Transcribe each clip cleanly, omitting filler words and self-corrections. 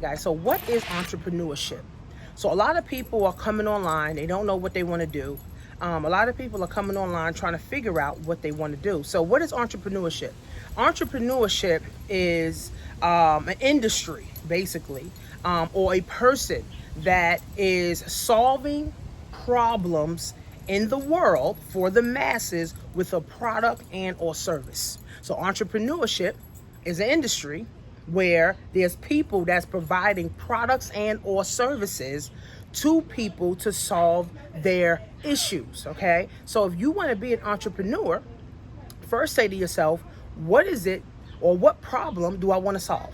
guys, so what is entrepreneurship? So a lot of people are coming online, they don't know what they want to do. A lot of people are coming online trying to figure out what they want to do. So what is entrepreneurship? Entrepreneurship is an industry, basically, or a person that is solving problems in the world for the masses with a product and or service. So entrepreneurship is an industry where there's people that's providing products and or services to people to solve their issues, okay? So if you want to be an entrepreneur, first say to yourself, what is it or what problem do I want to solve?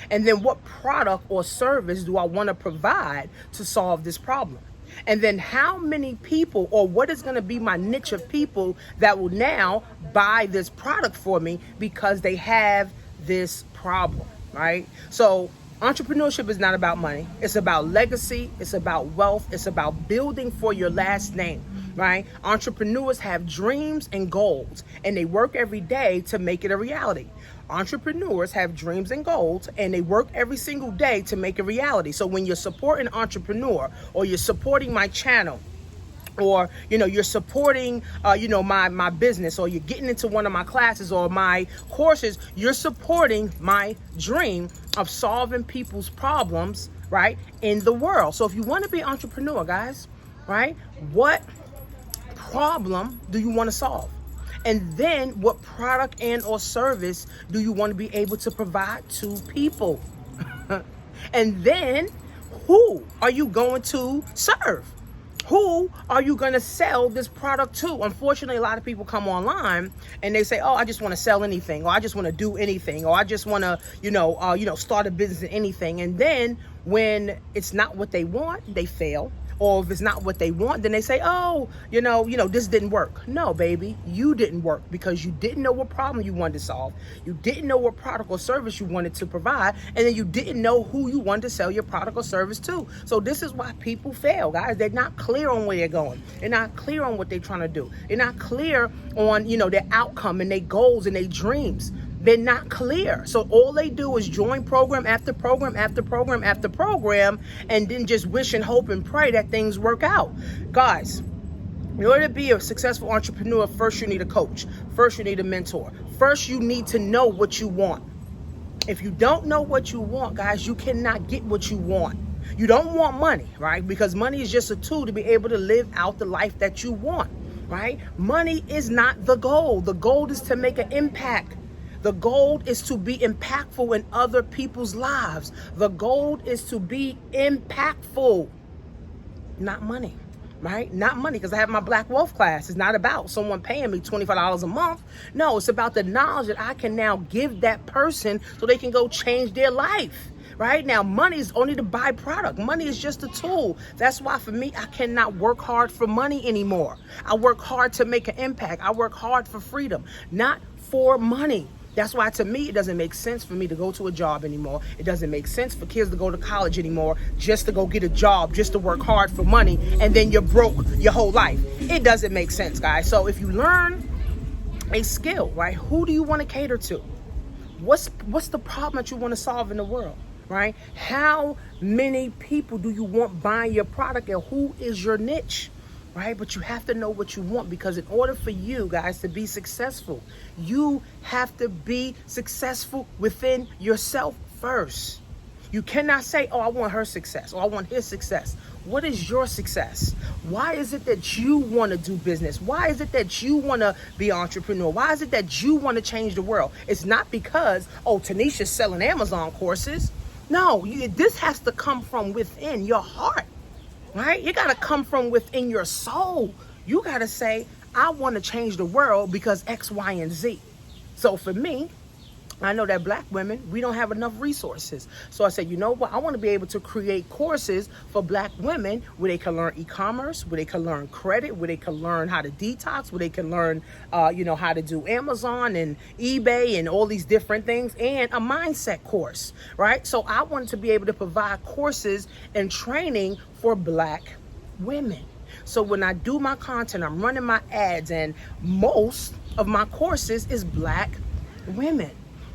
And then what product or service do I want to provide to solve this problem? And then how many people, or what is going to be my niche of people that will now buy this product for me because they have this problem, right? So entrepreneurship is not about money. It's about legacy. It's about wealth. It's about building for your last name, right? Entrepreneurs have dreams and goals, and they work every day to make it a reality. Entrepreneurs have dreams and goals, and they work every single day to make a reality. So when you're supporting an entrepreneur, or you're supporting my channel, or you're supporting my business, or you're getting into one of my classes or my courses, you're supporting my dream of solving people's problems, right, in the world. So if you want to be an entrepreneur, guys, right, what problem do you want to solve? And then what product and or service do you want to be able to provide to people? And then who are you going to serve? Who are you going to sell this product to? Unfortunately, a lot of people come online and they say, oh, I just want to sell anything, or I just want to do anything, or I just want to, start a business in anything. And then when it's not what they want, they fail. Or if it's not what they want, then they say, oh, this didn't work. No, baby, you didn't work because you didn't know what problem you wanted to solve. You didn't know what product or service you wanted to provide. And then you didn't know who you wanted to sell your product or service to. So this is why people fail, guys. They're not clear on where they're going. They're not clear on what they're trying to do. They're not clear on, their outcome and their goals and their dreams. They're not clear. So all they do is join program after program after program after program, and then just wish and hope and pray that things work out. Guys, in order to be a successful entrepreneur, first you need a coach. First you need a mentor. First you need to know what you want. If you don't know what you want, guys, you cannot get what you want. You don't want money, right? Because money is just a tool to be able to live out the life that you want, right? Money is not the goal. The goal is to make an impact. The goal is to be impactful in other people's lives. The goal is to be impactful, not money, right? Not money, because I have my Black Wealth class. It's not about someone paying me $25 a month. No, it's about the knowledge that I can now give that person so they can go change their life. Right now, money is only the byproduct. Money is just a tool. That's why for me, I cannot work hard for money anymore. I work hard to make an impact. I work hard for freedom, not for money. That's why, to me, it doesn't make sense for me to go to a job anymore. It doesn't make sense for kids to go to college anymore just to go get a job, just to work hard for money, and then you're broke your whole life. It doesn't make sense, guys. So if you learn a skill, right, who do you want to cater to? What's the problem that you want to solve in the world, right? How many people do you want buying your product, and who is your niche? Right? But you have to know what you want, because in order for you guys to be successful, you have to be successful within yourself first. You cannot say, oh, I want her success, or I want his success. What is your success? Why is it that you want to do business? Why is it that you want to be an entrepreneur? Why is it that you want to change the world? It's not because, oh, Tanisha's selling Amazon courses. No, this has to come from within your heart. Right? You got to come from within your soul. You got to say, I want to change the world because X, Y, and Z. So for me, I know that Black women, we don't have enough resources. So I said, you know what? I want to be able to create courses for Black women where they can learn e-commerce, where they can learn credit, where they can learn how to detox, where they can learn, how to do Amazon and eBay and all these different things, and a mindset course, right? So I wanted to be able to provide courses and training for Black women. So when I do my content, I'm running my ads, and most of my courses is Black women.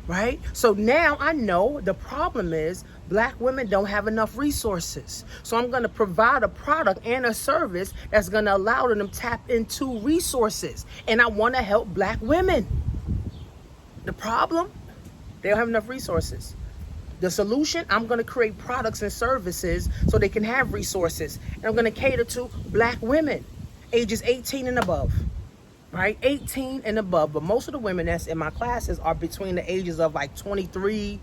Right? So now I know the problem is Black women don't have enough resources. So I'm going to provide a product and a service that's going to allow them to tap into resources. And I want to help black women. The problem? They don't have enough resources. The solution? I'm going to create products and services so they can have resources. And I'm going to cater to black women, ages 18 and above. Right? 18 and above. But most of the women that's in my classes are between the ages of like 23,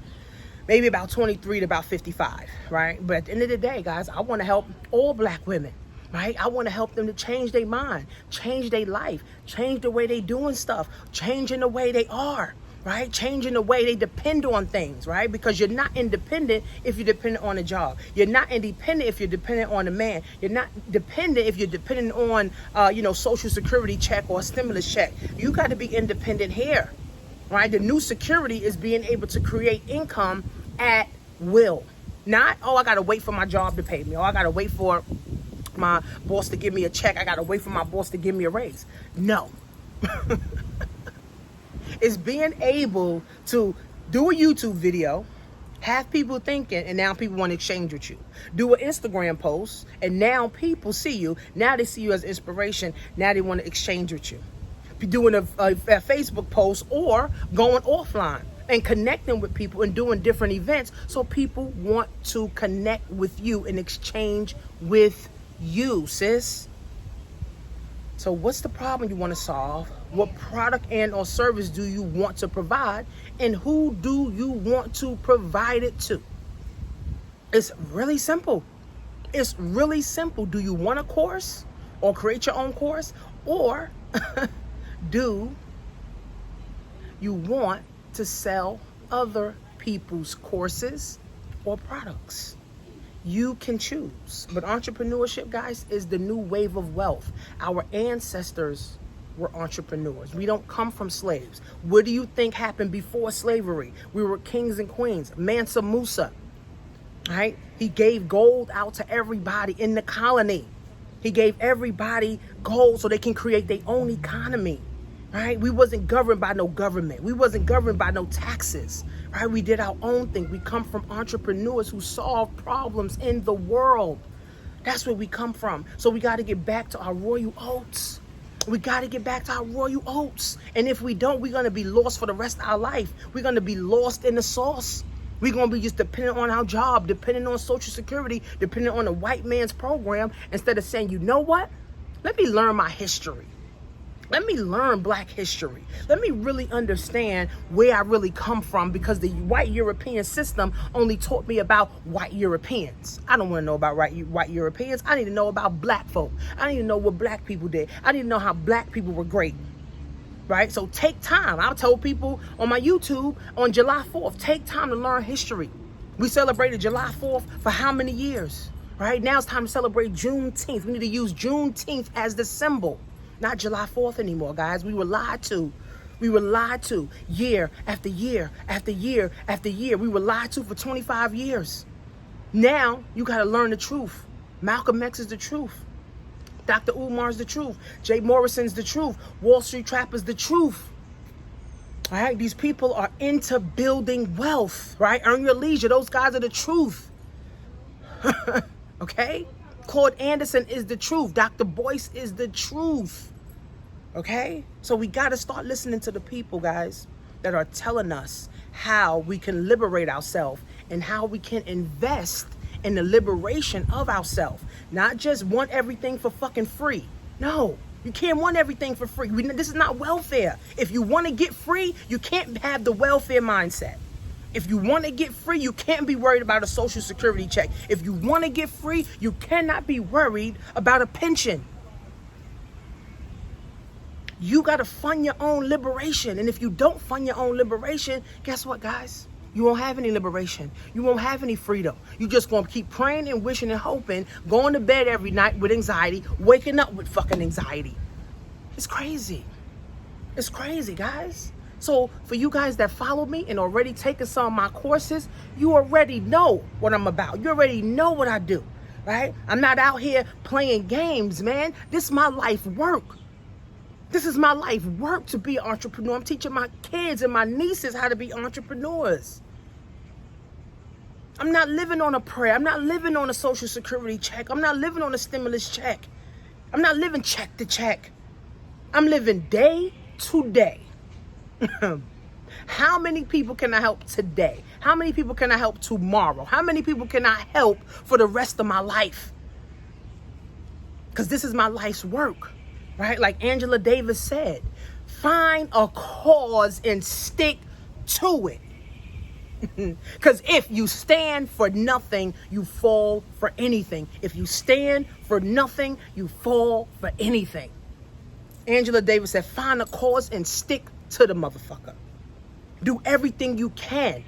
maybe about 23 to about 55, right? But at the end of the day, guys, I want to help all black women, right? I want to help them to change their mind, change their life, change the way they doing stuff, changing the way they are, right? Changing the way they depend on things, right? Because you're not independent if you're dependent on a job. You're not independent if you're dependent on a man. You're not dependent if you're dependent on, Social Security check or a stimulus check. You got to be independent here, right? The new security is being able to create income at will. Not, I got to wait for my job to pay me. I got to wait for my boss to give me a check. I got to wait for my boss to give me a raise. No. It's being able to do a YouTube video, have people thinking, and now people want to exchange with you. Do an Instagram post, and now people see you. Now they see you as inspiration. Now they want to exchange with you. Be doing a Facebook post or going offline and connecting with people and doing different events so people want to connect with you and exchange with you, sis. So what's the problem you want to solve? What product and or service do you want to provide? And who do you want to provide it to? It's really simple. It's really simple. Do you want a course or create your own course? Or do you want to sell other people's courses or products? You can choose. But entrepreneurship, guys, is the new wave of wealth. Our ancestors were entrepreneurs. We don't come from slaves. What do you think happened before slavery? We were kings and queens. Mansa Musa, right? He gave gold out to everybody in the colony. He gave everybody gold so they can create their own economy. Right? We wasn't governed by no government. We wasn't governed by no taxes. Right? We did our own thing. We come from entrepreneurs who solve problems in the world. That's where we come from. So we got to get back to our royal oats. We got to get back to our royal oats. And if we don't, we're going to be lost for the rest of our life. We're going to be lost in the sauce. We're going to be just dependent on our job, dependent on Social Security, dependent on a white man's program, instead of saying, you know what? Let me learn my history. Let me learn black history. Let me really understand where I really come from, because the white European system only taught me about white Europeans. I don't want to know about white Europeans. I need to know about black folk. I need to know what black people did. I need to know how black people were great. Right? So take time. I'll tell people on my YouTube on July 4th, take time to learn history. We celebrated July 4th for how many years? Right? Now it's time to celebrate Juneteenth. We need to use Juneteenth as the symbol. Not July 4th anymore, guys. We were lied to. We were lied to year after year after year after year. We were lied to for 25 years. Now you got to learn the truth. Malcolm X is the truth. Dr. Umar's the truth. Jay Morrison's the truth. Wall Street Trapper's the truth. All right, these people are into building wealth, right? Earn your leisure. Those guys are the truth. Okay? Claude Anderson is the truth. Dr. Boyce is the truth. Okay? So we got to start listening to the people, guys, that are telling us how we can liberate ourselves and how we can invest in the liberation of ourselves. Not just want everything for fucking free. No, you can't want everything for free. This is not welfare. If you want to get free, you can't have the welfare mindset. If you want to get free, you can't be worried about a Social Security check. If you want to get free, you cannot be worried about a pension. You got to fund your own liberation. And if you don't fund your own liberation, guess what, guys? You won't have any liberation. You won't have any freedom. You just going to keep praying and wishing and hoping, going to bed every night with anxiety, waking up with fucking anxiety. It's crazy. It's crazy, guys. So for you guys that follow me and already taken some of my courses, you already know what I'm about. You already know what I do, right? I'm not out here playing games, man. This is my life work. This is my life work to be an entrepreneur. I'm teaching my kids and my nieces how to be entrepreneurs. I'm not living on a prayer. I'm not living on a social security check. I'm not living on a stimulus check. I'm not living check to check. I'm living day to day. How many people can I help today? How many people can I help tomorrow? How many people can I help for the rest of my life? Because this is my life's work, right? Like Angela Davis said, find a cause and stick to it. Because if you stand for nothing, you fall for anything. If you stand for nothing, you fall for anything. Angela Davis said, find a cause and stick to the motherfucker. Do everything you can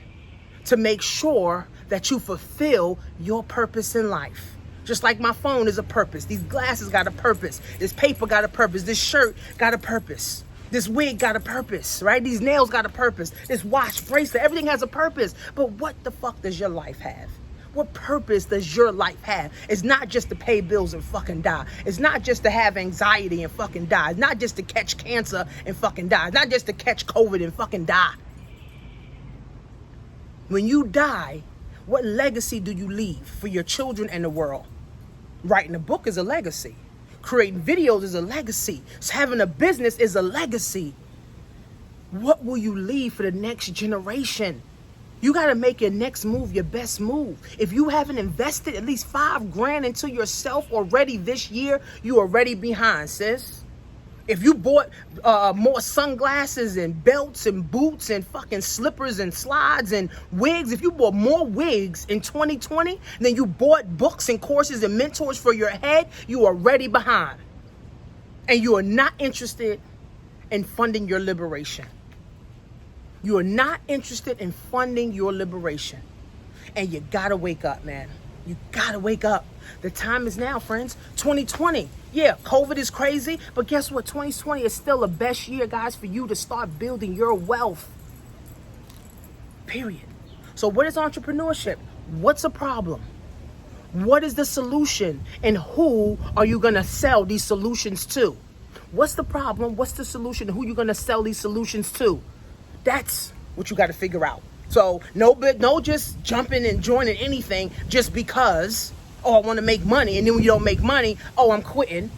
to make sure that you fulfill your purpose in life. Just like my phone is a purpose. These glasses got a purpose. This paper got a purpose. This shirt got a purpose. This wig got a purpose, right? These nails got a purpose. This watch, bracelet, everything has a purpose. But what the fuck does your life have? What purpose does your life have? It's not just to pay bills and fucking die. It's not just to have anxiety and fucking die. It's not just to catch cancer and fucking die. It's not just to catch COVID and fucking die. When you die, what legacy do you leave for your children and the world? Writing a book is a legacy. Creating videos is a legacy. Having a business is a legacy. What will you leave for the next generation? You got to make your next move your best move. If you haven't invested at least $5,000 into yourself already this year, you are already behind, sis. If you bought more sunglasses and belts and boots and fucking slippers and slides and wigs, if you bought more wigs in 2020 than you bought books and courses and mentors for your head, you are already behind. And you are not interested in funding your liberation. You are not interested in funding your liberation. And you gotta wake up, man. You gotta wake up. The time is now, friends. 2020. Yeah, COVID is crazy, but guess what? 2020 is still the best year, guys, for you to start building your wealth. Period. So what is entrepreneurship? What's a problem? What is the solution? And who are you gonna sell these solutions to? What's the problem? What's the solution? Who are you gonna sell these solutions to? That's what you gotta figure out. So no just jumping and joining anything just because, oh, I want to make money. And then when you don't make money, oh, I'm quitting,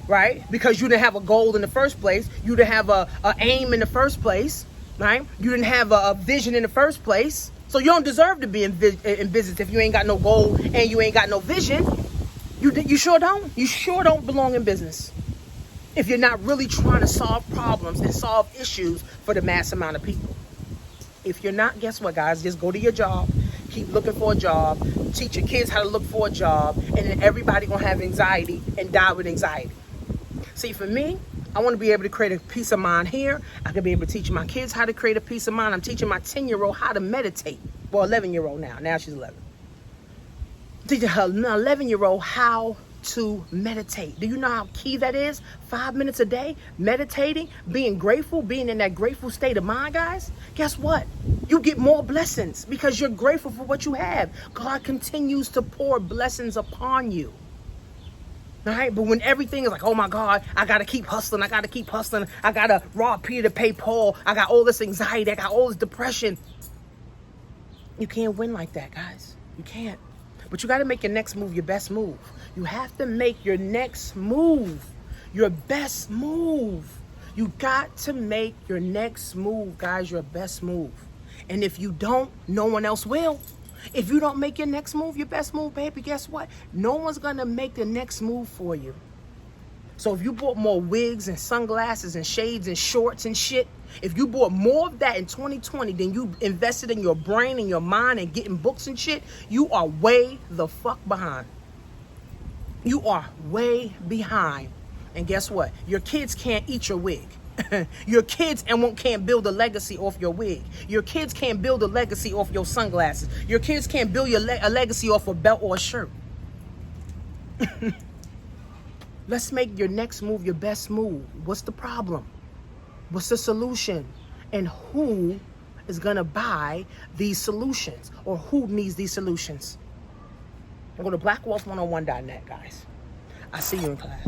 right? Because you didn't have a goal in the first place. You didn't have a aim in the first place, right? You didn't have a vision in the first place. So you don't deserve to be in business if you ain't got no goal and you ain't got no vision. You sure don't. You sure don't belong in business if you're not really trying to solve problems and solve issues for the mass amount of people. If you're not, guess what, guys? Just go to your job, keep looking for a job, teach your kids how to look for a job, and then everybody gonna have anxiety and die with anxiety. See, for me, I want to be able to create a peace of mind here. I can be able to teach my kids how to create a peace of mind. I'm teaching my 10-year-old how to meditate. Well, 11-year-old now. Now she's 11. I'm teaching her 11-year-old how to meditate. Do you know how key that is? 5 minutes a day, meditating, being grateful, being in that grateful state of mind, guys. Guess what? You get more blessings because you're grateful for what you have. God continues to pour blessings upon you. All right, but when everything is like, oh my God, I gotta keep hustling, I gotta rob Peter to pay Paul, I got all this anxiety, I got all this depression. You can't win like that, guys. You can't. But you gotta make your next move your best move. You have to make your next move your best move. You got to make your next move, guys, your best move. And if you don't, no one else will. If you don't make your next move your best move, baby, guess what? No one's gonna make the next move for you. So if you bought more wigs and sunglasses and shades and shorts and shit, if you bought more of that in 2020 than you invested in your brain and your mind and getting books and shit, you are way the fuck behind. You are way behind. And guess what? Your kids can't eat your wig. Your kids can't build a legacy off your wig. Your kids can't build a legacy off your sunglasses. Your kids can't build a legacy off a belt or a shirt. Let's make your next move your best move. What's the problem? What's the solution? And who is going to buy these solutions? Or who needs these solutions? Go to blackwealth101.net, guys. I'll see you in class.